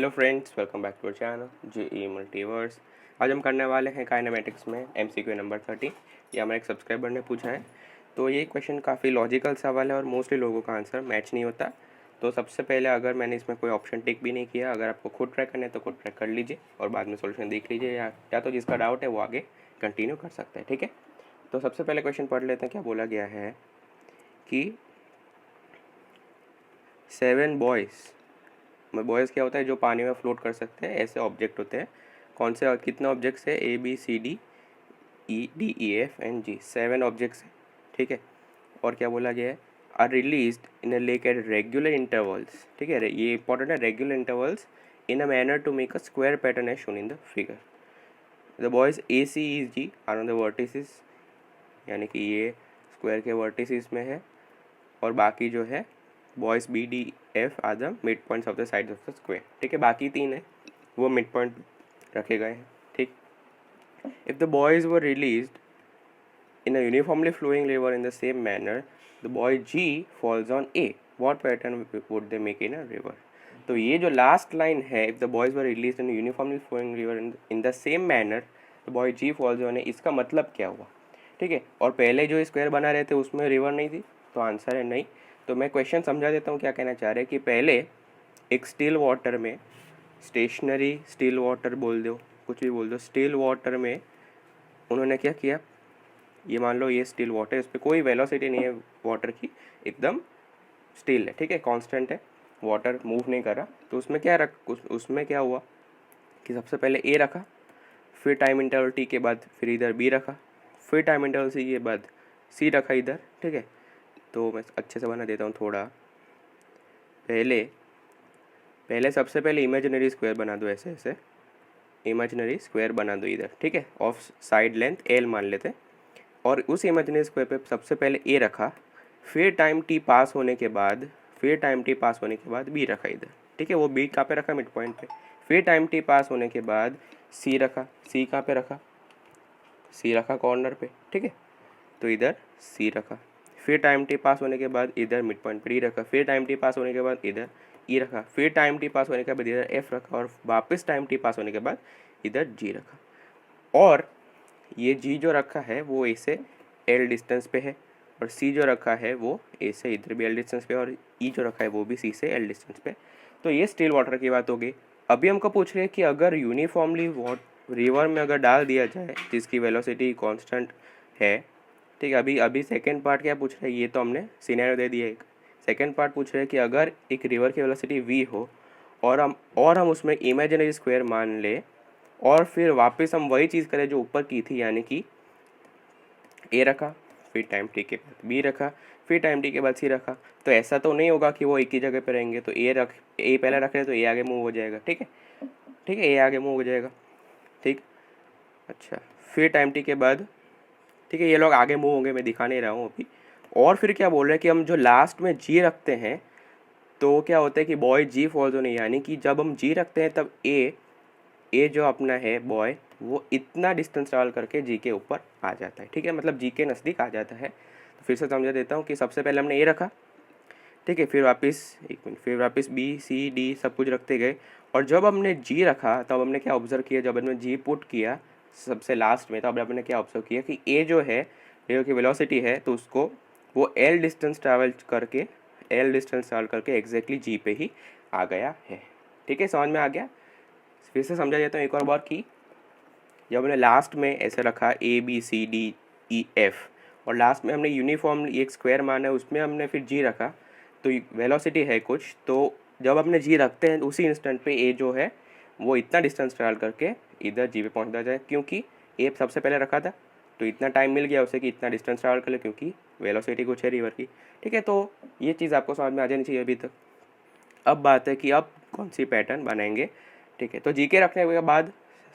Hello friends, welcome back to our channel JEE Multiverse. आज हम करने वाले हैं काइनेमेटिक्स में एमसीक्यू नंबर 30। ये हमारे एक सब्सक्राइबर ने पूछा है। तो ये क्वेश्चन काफ़ी लॉजिकल सवाल है और मोस्टली लोगों का आंसर मैच नहीं होता। तो सबसे पहले अगर मैंने इसमें कोई ऑप्शन टिक भी नहीं किया, अगर आपको खुद ट्राई करना है तो खुद ट्राई कर लीजिए और बाद में सोल्यूशन देख लीजिए, या तो जिसका डाउट है वो आगे कंटिन्यू कर सकता है। ठीक है, तो सबसे पहले क्वेश्चन पढ़ लेते हैं। क्या बोला गया है कि 7 बॉयज़ क्या होता है, जो पानी में फ्लोट कर सकते हैं, ऐसे ऑब्जेक्ट होते हैं। कौन से और कितने ऑब्जेक्ट्स है? ABCDEFG 7 ऑब्जेक्ट्स है। ठीक है, और क्या बोला गया है? Are released in a lake at regular intervals. ठीक है, ये इंपॉर्टेंट है, regular intervals in a manner to make a square pattern as shown in the figure. The buoys ACEG are on the vertices, यानी कि ये square के vertices में है, और बाकी जो है buoys BDF are the midpoints of the side of the square. ठीक है, बाकी 3 है वो मिड पॉइंट रखे गए हैं। ठीक, if the boys were released in a uniformly flowing river in the same manner, the boy G falls on A, what pattern would they make in a river. तो ये जो लास्ट लाइन है, if the boys were released in uniformly flowing river in the same manner, the boy G falls on A, इसका मतलब क्या हुआ? ठीक है, और पहले जो स्क्वायर बना रहे थे उसमें रिवर नहीं थी, तो आंसर है नहीं। तो मैं क्वेश्चन समझा देता हूँ क्या कहना चाह रहे हैं कि पहले एक स्टिल वाटर में, स्टेशनरी स्टिल वाटर बोल दो, कुछ भी बोल दो, स्टिल वाटर में उन्होंने क्या किया, ये मान लो ये स्टिल वाटर, इस पर कोई वेलोसिटी नहीं है वाटर की, एकदम स्टिल है। ठीक है, कांस्टेंट है, वाटर मूव नहीं कर रहा। तो उसमें क्या उसमें क्या हुआ कि सबसे पहले ए रखा, फिर टाइम इंटरवल टी के बाद फिर इधर बी रखा, फिर टाइम इंटरवल सी के बाद सी रखा इधर। ठीक है, तो मैं अच्छे से बना देता हूँ थोड़ा। पहले सबसे पहले इमेजिनरी स्क्वायर बना दो, ऐसे ऐसे इमेजिनरी स्क्वायर बना दो इधर। ठीक है, ऑफ साइड लेंथ L मान लेते हैं, और उस इमेजिनरी स्क्वायर पे सबसे पहले A रखा, फिर टाइम टी पास होने के बाद B रखा इधर। ठीक है, वो B कहाँ पे रखा? मिड पॉइंट पे। फिर टाइम टी पास होने के बाद C रखा, C कहाँ पे रखा? C रखा कॉर्नर पे। ठीक है, तो इधर C रखा, फिर टाइम टी पास होने के बाद इधर मिड पॉइंट पर E रखा, फिर टाइम टी पास होने के बाद इधर E रखा, फिर टाइम टी पास होने के बाद इधर F रखा, और वापस टाइम टी पास होने के बाद इधर G रखा। और ये G जो रखा है वो A से L डिस्टेंस पे है, और C जो रखा है वो A से इधर भी L डिस्टेंस पे, और E जो रखा है वो भी C से L डिस्टेंस पे। तो ये स्टिल वाटर की बात हो गई। अभी हमको पूछ रहे हैं कि अगर यूनिफॉर्मली रिवर में अगर डाल दिया जाए जिसकी वेलोसिटी कांस्टेंट है। ठीक है, अभी सेकंड पार्ट क्या पूछ रहे हैं, ये तो हमने सिनेरियो दे दिया एक। सेकंड पार्ट पूछ रहे हैं कि अगर एक रिवर की वेलोसिटी v हो, और हम उसमें इमेजिनरी स्क्वायर मान ले, और फिर वापस हम वही चीज़ करें जो ऊपर की थी, यानी कि A रखा, फिर टाइम टी के बाद B रखा, फिर टाइम टी के बाद C रखा, तो ऐसा तो नहीं होगा कि वो एक ही जगह पे रहेंगे। तो A पहले रख रहे तो A आगे मूव हो जाएगा। ठीक है, A आगे मूव हो जाएगा। ठीक, अच्छा, फिर टाइम टी के बाद, ठीक है, ये लोग आगे मूव होंगे, मैं दिखा नहीं रहा हूँ अभी। और फिर क्या बोल रहे हैं कि हम जो लास्ट में G रखते हैं, तो क्या होता है कि बॉय G फॉल्स होने, यानी कि जब हम G रखते हैं तब ए जो अपना है बॉय, वो इतना डिस्टेंस ट्रैवल करके जी के ऊपर आ जाता है। ठीक है, मतलब जी के नज़दीक आ जाता है। तो फिर से समझा देता हूँ कि सबसे पहले हमने ए रखा, ठीक है, फिर वापस बी सी डी सब कुछ रखते गए, और जब हमने जी रखा तब हमने क्या ऑब्जर्व किया, जब हमने जी पुट किया सबसे लास्ट में, तब हमने क्या ऑब्जर्व किया कि ए जो है, ए की वेलोसिटी है, तो उसको वो एल डिस्टेंस ट्रैवल करके एग्जैक्टली जी पे ही आ गया है। ठीक है, समझ में आ गया? फिर से समझा देता हूँ एक और बार कि जब हमने लास्ट में ऐसे रखा ABCDEF, और लास्ट में हमने यूनिफॉर्म एक स्क्वायर माना है, उसमें हमने फिर जी रखा, तो वेलोसिटी है कुछ, तो जब अपने जी रखते हैं उसी इंस्टेंट पे ए जो है वो इतना डिस्टेंस ट्रैवल करके इधर जी पे पहुंचता जाए, क्योंकि ए सबसे पहले रखा था, तो इतना टाइम मिल गया उसे कि इतना डिस्टेंस ट्रैवल कर ले, क्योंकि वेलोसिटी कुछ है रिवर की। ठीक है, तो ये चीज़ आपको समझ में आ जानी चाहिए अभी तक। अब बात है कि अब कौन सी पैटर्न बनाएंगे। ठीक है, तो जीके रखने के बाद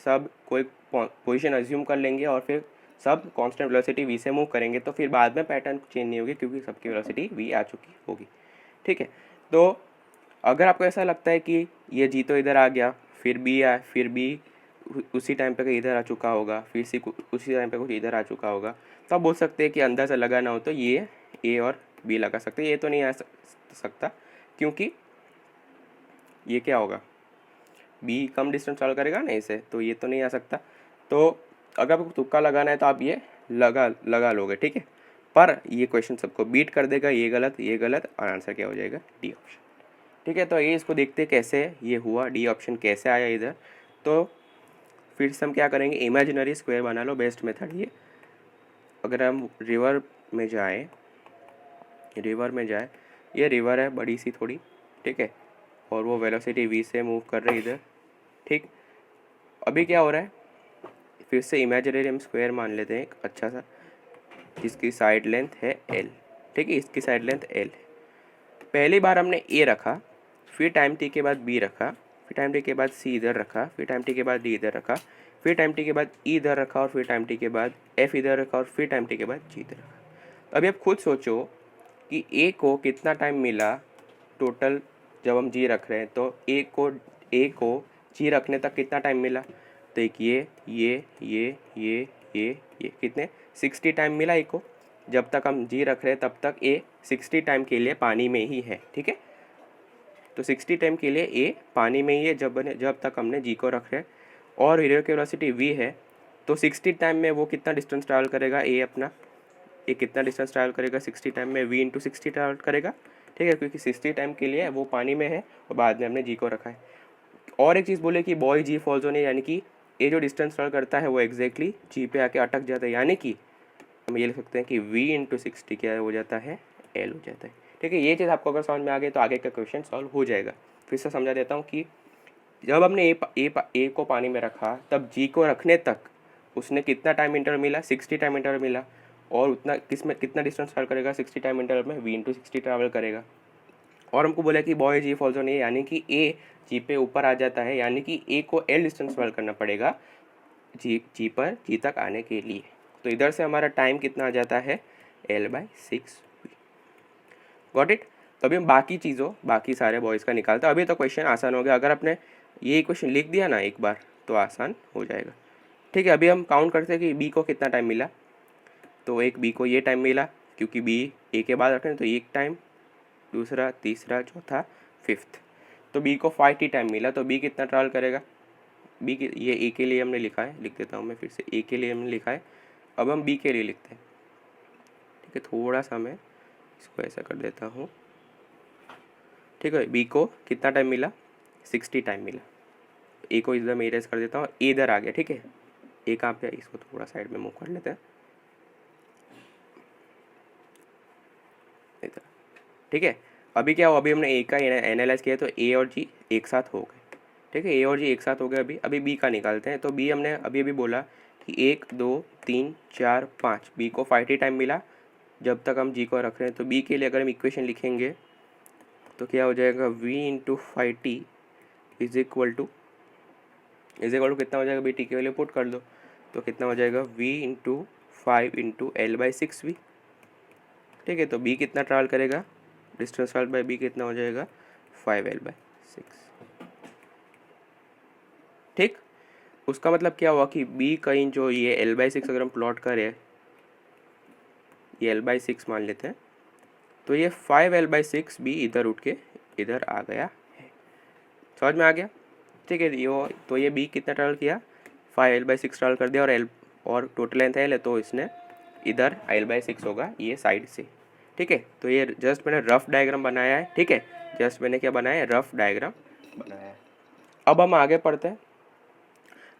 सब कोई पोजीशन अज्यूम कर लेंगे, और फिर सब कांस्टेंट वेलोसिटी v से मूव करेंगे, तो फिर बाद में पैटर्न चेंज नहीं होगी, क्योंकि सबकी वेलोसिटी v आ चुकी होगी। ठीक है, तो अगर आपको ऐसा लगता है कि ये जी तो इधर आ गया, फिर b उसी टाइम पे इधर आ चुका होगा, फिर सी उसी टाइम पे कुछ इधर आ चुका होगा, तो आप बोल सकते हैं कि अंदर से लगाना हो तो ये ए और बी लगा सकते हैं। ये तो नहीं आ सकता, क्योंकि ये क्या होगा, बी कम डिस्टेंस ट्रैवल करेगा ना इसे, तो ये तो नहीं आ सकता। तो अगर आपको तुक्का लगाना है तो आप ये लगा लोगे, ठीक है। पर ये क्वेश्चन सबको बीट कर देगा, ये गलत और आंसर क्या हो जाएगा, डी ऑप्शन, ठीक है। तो ये इसको देखते कैसे ये हुआ, डी ऑप्शन कैसे आया इधर। तो फिर से हम क्या करेंगे, इमेजिनरी स्क्वायर बना लो, बेस्ट मेथड ये। अगर हम रिवर में जाए, ये रिवर है बड़ी सी थोड़ी, ठीक है, और वो वेलोसिटी v से मूव कर रही है इधर, ठीक। अभी क्या हो रहा है, फिर से इमेजिनरी हम स्क्वायर मान लेते हैं एक अच्छा सा, जिसकी साइड लेंथ है l, ठीक है, इसकी साइड लेंथ l है। पहली बार हमने a रखा, फिर टाइम t के बाद b रखा, फिर टाइम t के बाद c इधर रखा, फिर टाइम t के बाद d इधर रखा, फिर टाइम t के बाद e इधर रखा, और फिर टाइम t के बाद f इधर रखा, और फिर टाइम t के बाद g इधर रखा। अभी आप खुद सोचो कि a को कितना टाइम मिला टोटल, जब हम g रख रहे हैं तो a को g रखने तक कितना टाइम मिला। तो एक ये कितने 60 टाइम मिला a को, जब तक हम g रख रहे हैं तब तक a 60 टाइम के लिए पानी में ही है, ठीक है। तो 60 टाइम के लिए a पानी में ही है जब तक हमने g को रख रहे हैं, और रिवर की वेलोसिटी v है। तो 60 टाइम में वो कितना डिस्टेंस ट्रैवल करेगा a अपना, ये कितना डिस्टेंस ट्रैवल करेगा 60 टाइम में, v इंटू 60 ट्रैवल करेगा, ठीक है, क्योंकि 60 टाइम के लिए वो पानी में है और बाद में हमने g को रखा है। और एक चीज़ बोले कि बॉय जी फॉल्स ऑन, यानी कि ये जो डिस्टेंस ट्रैवल करता है वो एग्जैक्टली जी पे आके अटक जाता है, यानी कि हम ये लिख सकते हैं कि v इंटू 60 क्या हो जाता है, l हो जाता है, ठीक है। ये चीज़ आपको अगर समझ में आ गई तो आगे का क्वेश्चन सॉल्व हो जाएगा। फिर से समझा देता हूँ कि जब हमने ए को पानी में रखा, तब जी को रखने तक उसने कितना टाइम इंटरवल मिला, 60 टाइम इंटरवल मिला, और उतना कितना डिस्टेंस ट्रैवल करेगा 60 टाइम इंटरवल में, v इंटू 60 ट्रैवल करेगा। और हमको बोला कि बॉय जी फॉल्स ऑन ए, यानी कि ए जी पे ऊपर आ जाता है, यानी कि ए को एल डिस्टेंस ट्रैवल करना पड़ेगा जी तक आने के लिए। तो इधर से हमारा टाइम कितना आ जाता है, l/6v। Got it. तो अभी हम बाकी सारे बॉयज़ का निकालते हैं। अभी तो क्वेश्चन आसान हो गया, अगर आपने ये क्वेश्चन लिख दिया ना एक बार तो आसान हो जाएगा, ठीक है। अभी हम काउंट करते हैं कि बी को कितना टाइम मिला। तो एक बी को ये टाइम मिला, क्योंकि बी ए के बाद रखें तो एक टाइम, दूसरा, तीसरा, चौथा, फिफ्थ। तो बी को 5t टाइम मिला। तो बी कितना ट्रैवल करेगा, बी के ये ए के लिए हमने लिखा है, लिख देता हूँ मैं फिर से, ए के लिए हमने लिखा है, अब हम बी के लिए लिखते हैं, ठीक है। थोड़ा सा मैं इसको ऐसा कर देता हूँ, ठीक है। बी को कितना टाइम मिला, 60 टाइम मिला। ए को इधर मैं इरेज कर देता हूँ, ए इधर आ गया, ठीक है। ए कहाँ पे, इसको थोड़ा साइड में मूव कर लेते हैं इधर, ठीक है। अभी क्या हुआ, अभी हमने ए का एनालाइज किया तो ए और जी एक साथ हो गए, ठीक है। ए और जी एक साथ हो गए। अभी बी का निकालते हैं। तो बी हमने अभी बोला कि 1 2 3 4 5, बी को 5t टाइम मिला जब तक हम जी को रख रहे हैं। तो बी के लिए अगर हम इक्वेशन लिखेंगे तो क्या हो जाएगा, v into 5t is equal to कितना हो जाएगा, बी टी के वैल्यू पुट कर दो तो कितना हो जाएगा, v इंटू 5 इंटू l/6v, ठीक है। तो b कितना ट्रैवल करेगा, डिस्टेंस ट्रैवल बाय b कितना हो जाएगा, 5l/6, ठीक। उसका मतलब क्या हुआ कि b कहीं जो ये l/6 अगर हम प्लॉट करें, ये l/6 मान लेते हैं, तो ये 5l/6 भी इधर उठ के इधर आ गया है। समझ में आ गया, ठीक है। तो ये बी कितना ट्रैवल किया, 5l/6 ट्रैवल कर दिया, और टोटल लेंथ l है तो इसने इधर l/6 होगा ये साइड से, ठीक है। तो ये जस्ट मैंने रफ डायग्राम बनाया है, ठीक है। जस्ट मैंने क्या बनाया है, रफ डायग्राम बनाया है। अब हम आगे पढ़ते हैं,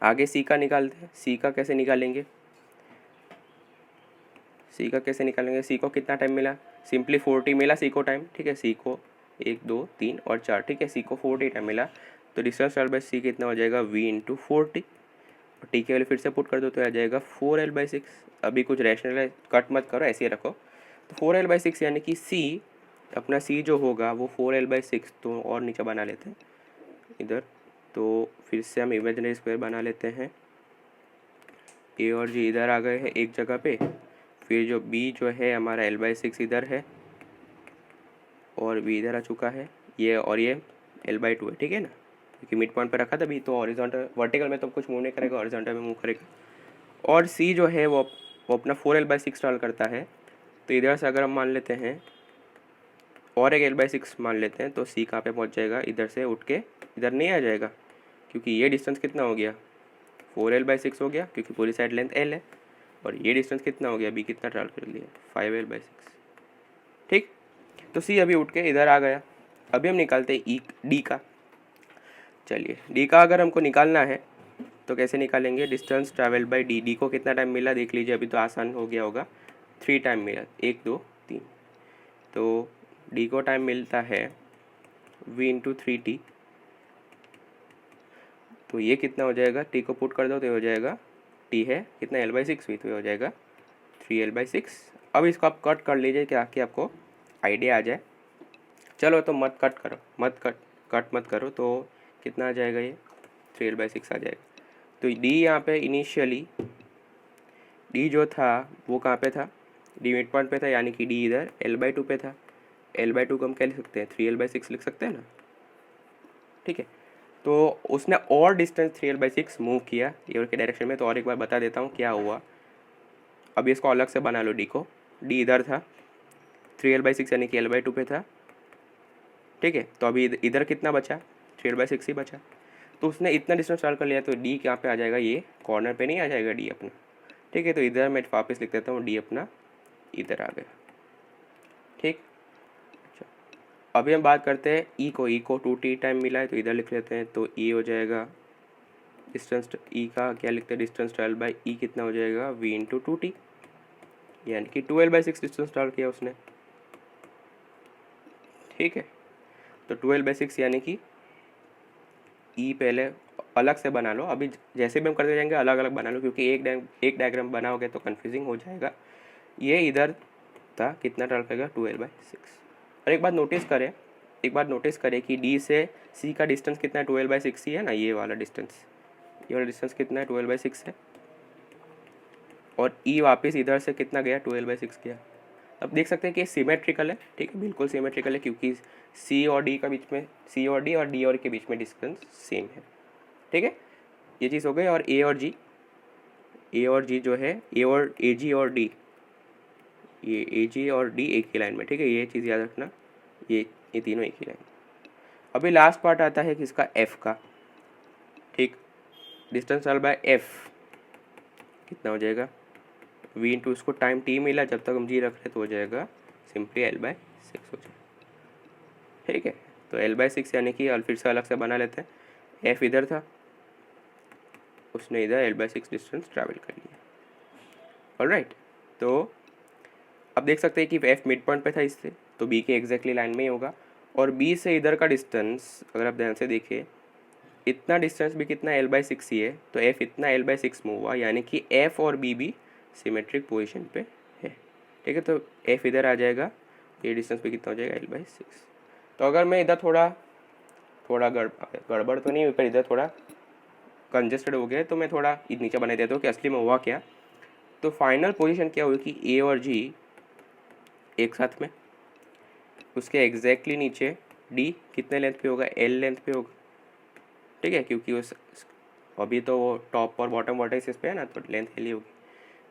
आगे सी का निकालते हैं। सी का कैसे निकालेंगे, सी को कितना टाइम मिला, सिंपली 40 मिला सी को टाइम, ठीक है। सी को 1 2 3 और 4, ठीक है। सी को 40 टाइम मिला। तो डिस्टेंस ट्रैवल बाय सी कितना हो जाएगा, v इंटू 40, और टी के वाले फिर से पुट कर दो तो आ जाएगा 4l/6। अभी कुछ रैशनल कट मत करो, ऐसे ही रखो। तो 4l/6 यानी कि सी अपना सी जो होगा वो 4l/6, तो और नीचे बना लेते हैं इधर। तो फिर से हम इमेजिनरी स्क्वायर बना लेते हैं। ए और जी इधर आ गए हैं एक जगह पे, फिर जो बी जो है हमारा l/6 इधर है, और बी इधर आ चुका है, ये और ये l/2 है, ठीक है ना, क्योंकि मिड पॉइंट पे रखा था बी। तो हॉरिजॉन्टल वर्टिकल में तो कुछ मूव नहीं करेगा, हॉरिजॉन्टल में मूव करेगा। और सी जो है वो अपना 4l/6 ट्रैवल करता है। तो इधर से अगर हम मान लेते हैं और एक l/6 मान लेते हैं, तो सी कहाँ पे पहुँच जाएगा, इधर से उठ के इधर नहीं आ जाएगा, क्योंकि ये डिस्टेंस कितना हो गया 4l/6 हो गया, क्योंकि पूरी साइड लेंथ l है। और ये डिस्टेंस कितना हो गया, b कितना ट्रैवल कर लिया 5l/6। ठीक, तो c अभी उठ के इधर आ गया। अभी हम निकालते हैं d का। चलिए d का अगर हमको निकालना है तो कैसे निकालेंगे, डिस्टेंस ट्रैवल बाय डी को कितना टाइम मिला देख लीजिए, अभी तो आसान हो गया होगा, 3 टाइम मिला, 1 2 3। तो डी को टाइम मिलता है v/3t। तो ये कितना हो जाएगा, टी को पुट कर दो तो हो जाएगा, टी है कितना l/6 भी, तो हो जाएगा 3l/6। अब इसको आप कट कर लीजिए क्या कि आपको आइडिया आ जाए। चलो तो मत कट करो, कट मत करो, तो कितना आ जाएगा ये 3l/6 आ जाएगा। तो डी यहाँ पे इनिशियली डी जो था वो कहाँ पे था, डी मिड पॉइंट पे था, यानी कि डी इधर l/2 पे था। l/2 को हम क्या लिख सकते हैं, 3l/6 लिख सकते हैं ना। ठीक है, तो उसने और डिस्टेंस 3l/6 मूव किया ये के डायरेक्शन में। तो और एक बार बता देता हूँ क्या हुआ। अभी इसको अलग से बना लो, डी को, डी इधर था, 3l/6 यानी कि l/2 पे था। ठीक है, तो अभी इधर कितना बचा, 3l/6 ही बचा। तो उसने इतना डिस्टेंस ट्रैवल कर लिया, तो डी कहाँ पे आ जाएगा, ये कॉर्नर पे नहीं आ जाएगा डी अपना। ठीक है, तो इधर मैं वापस लिख देता हूँ, डी अपना इधर आ गया। ठीक, अभी हम बात करते हैं ई को 2t टाइम मिला है, तो इधर लिख लेते हैं। तो ई हो जाएगा डिस्टेंस, ई का क्या लिखते हैं, डिस्टेंस ट्रैवल बाय ई कितना हो जाएगा v/2t, यानी कि 12/6 डिस्टेंस ट्रैवल किया उसने। ठीक है, तो 12/6 यानी कि ई पहले अलग से बना लो, अभी जैसे भी हम करते जाएंगे अलग अलग बना लो, क्योंकि एक डायग्राम बनाओगे तो कन्फ्यूजिंग हो जाएगा। ये इधर था, कितना ट्रैवल करेगा 12/6। और एक बात नोटिस करें कि डी से सी का डिस्टेंस कितना है, 12/6 ही है ना। ये वाला डिस्टेंस कितना है, 12/6 है। और ई वापस इधर से कितना गया, 12/6 गया। अब देख सकते हैं कि सिमेट्रिकल है। ठीक है, बिल्कुल सिमेट्रिकल है, क्योंकि सी और डी और डी और के बीच में डिस्टेंस सेम है। ठीक है, ये चीज़ हो गई। और ए और जी जो है, ए जी और डी, ये ए जी और डी एक ही लाइन में। ठीक है, ये चीज़ याद रखना, ये तीनों एक ही लाइन। अभी लास्ट पार्ट आता है किसका, एफ का। ठीक, डिस्टेंस ट्रैवल बाय एफ कितना हो जाएगा, v/, उसको टाइम टी मिला, जब तक हम जी रख रहे तो हो जाएगा सिंपली l/6 हो जाएगा। ठीक है, तो l/6 यानी कि फिर से अलग से बना लेते हैं। f इधर था, उसने इधर l/6 डिस्टेंस ट्रैवल कर लिया। ऑलराइट, तो अब देख सकते हैं कि f मिड पॉइंट पे था इससे, तो b के एग्जैक्टली लाइन में ही होगा। और b से इधर का डिस्टेंस अगर आप ध्यान से देखिए, इतना डिस्टेंस भी कितना l/6 ही है, तो f इतना l/6 मूव हुआ, यानी कि f और b भी सिमेट्रिक पोजीशन पे है। ठीक है, तो f इधर आ जाएगा, ये डिस्टेंस पे कितना हो जाएगा l/6। तो अगर मैं इधर थोड़ा गड़बड़ तो नहीं हुई, पर इधर थोड़ा कंजेस्टेड हो गया, तो मैं थोड़ा नीचे बना देता हूँ कि असली में हुआ क्या। तो फाइनल पोजीशन क्या हुई कि ए और जी एक साथ में, उसके एग्जैक्टली नीचे डी कितने लेंथ पे होगा, l लेंथ पे होगा। ठीक है, क्योंकि उस अभी तो वो टॉप और बॉटम वर्टेक्सेस पे है ना, तो लेंथ l ही होगी।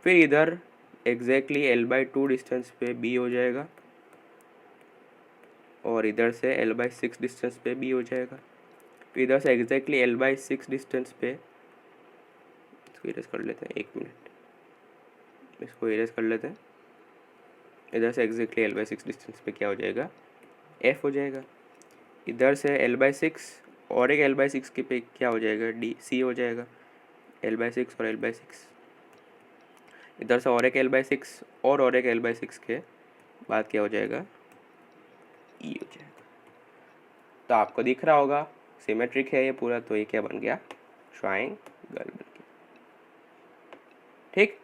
फिर इधर एग्जैक्टली l/2 डिस्टेंस पे b हो जाएगा, और इधर से l/6 डिस्टेंस पे b हो जाएगा। फिर इधर से एग्जैक्टली l/6 डिस्टेंस पे, इसको इरेज कर लेते हैं, 1 मिनट, इसको इरेज कर लेते हैं। इधर से एग्जैक्टली l/6 डिस्टेंस पे क्या हो जाएगा, f हो जाएगा। इधर से l/6 और एक l/6 के पे क्या हो जाएगा, c हो जाएगा, l/6 और l/6। इधर से और एक l/6 और एक l/6 के बाद क्या हो जाएगा, e हो जाएगा। तो आपको दिख रहा होगा सिमेट्रिक है ये पूरा, तो ये क्या बन गया, ट्रायंगल बन गया। ठीक,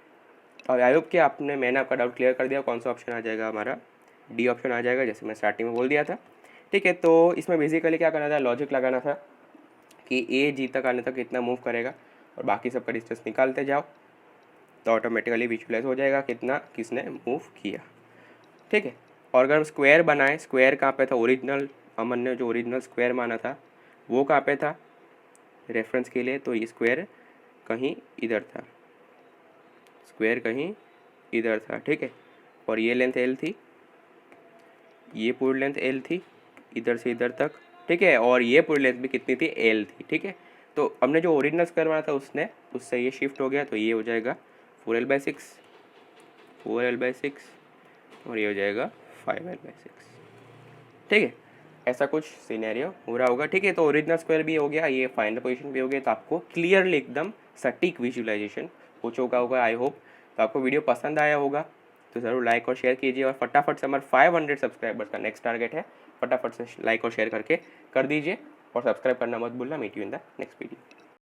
और आई होप कि मैंने आपका डाउट क्लियर कर दिया। कौन सा ऑप्शन आ जाएगा हमारा, डी ऑप्शन आ जाएगा, जैसे मैं स्टार्टिंग में बोल दिया था। ठीक है, तो इसमें बेसिकली क्या करना था, लॉजिक लगाना था कि ए जी तक आने तक कितना मूव करेगा, और बाकी सबका डिस्टेंस निकालते जाओ, तो ऑटोमेटिकली विजुअलाइज हो जाएगा कितना किसने मूव किया। ठीक है, और अगर हम स्क्वायर बनाएं, स्क्वायर कहाँ पे था, ओरिजिनल अमन ने जो ओरिजिनल स्क्वायर माना था वो कहाँ पे था रेफरेंस के लिए, तो ये स्क्वायर कहीं इधर था, स्क्वायर कहीं इधर था। ठीक है, और ये लेंथ l थी, ये पूरी लेंथ l थी इधर से इधर तक। ठीक है, और ये पूरी लेंथ भी कितनी थी, l थी। ठीक है, तो हमने जो ओरिजिनल स्क्वायर बना था उससे ये शिफ्ट हो गया, तो ये हो जाएगा 4l/6, 4l/6 और ये हो जाएगा 5l/6। ठीक है, ऐसा कुछ सिनेरियो हो रहा होगा। ठीक है, तो ओरिजिनल स्क्वायर भी हो गया, ये फाइनल पोजीशन भी हो गया, तो आपको क्लियरली एकदम सटीक विजुअलाइजेशन हो चुका होगा आई होप। तो आपको वीडियो पसंद आया होगा तो ज़रूर लाइक और शेयर कीजिए, और फटाफट से हमारे 500 सब्सक्राइबर्स का नेक्स्ट टारगेट है, फटाफट से लाइक और शेयर करके कर दीजिए, और सब्सक्राइब करना मत भूलना। Meet you in the next video.